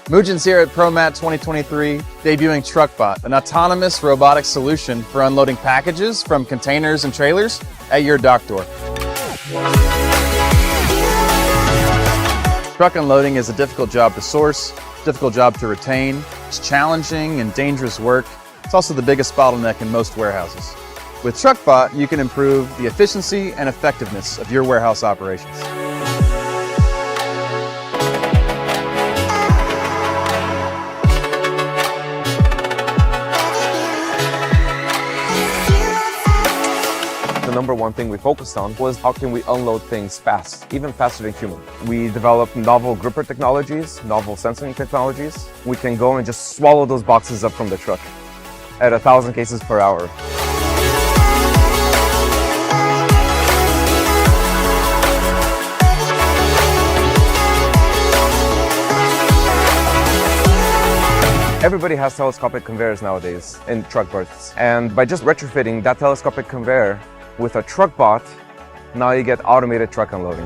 Mugen's here at ProMat 2023, debuting TruckBot, an autonomous robotic solution for unloading packages from containers and trailers at your dock door. Truck unloading is a difficult job to source, difficult job to retain. It's challenging and dangerous work. It's also the biggest bottleneck in most warehouses. With TruckBot, you can improve the efficiency and effectiveness of your warehouse operations. The number one thing we focused on was how can we unload things fast, even faster than human. We developed novel gripper technologies, novel sensing technologies. We can go and just swallow those boxes up from the truck at 1,000 cases per hour. Everybody has telescopic conveyors nowadays in truck berths. And by just retrofitting that telescopic conveyor with a TruckBot, now you get automated truck unloading.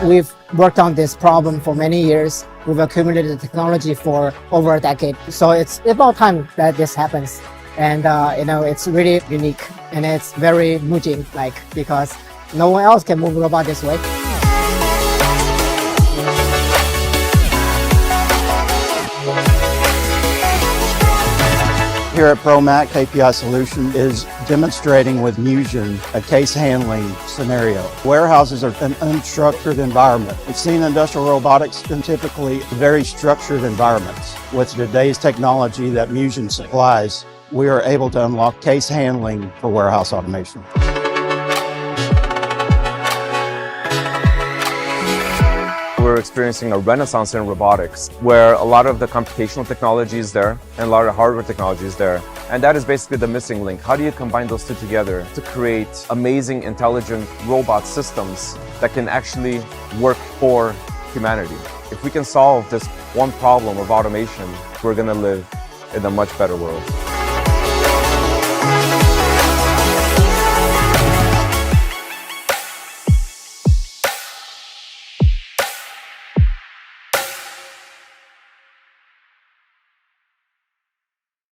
We've worked on this problem for many years. We've accumulated the technology for over a decade. So it's about time that this happens. And it's really unique and it's very Mugen-like because no one else can move a robot this way. Here at ProMat, KPI Solution is demonstrating with Mugen a case handling scenario. Warehouses are an unstructured environment. We've seen industrial robotics in typically very structured environments. With today's technology that Mugen supplies, we are able to unlock case handling for warehouse automation. We're experiencing a renaissance in robotics where a lot of the computational technology is there and a lot of hardware technology is there. And that is basically the missing link. How do you combine those two together to create amazing, intelligent robot systems that can actually work for humanity? If we can solve this one problem of automation, we're going to live in a much better world.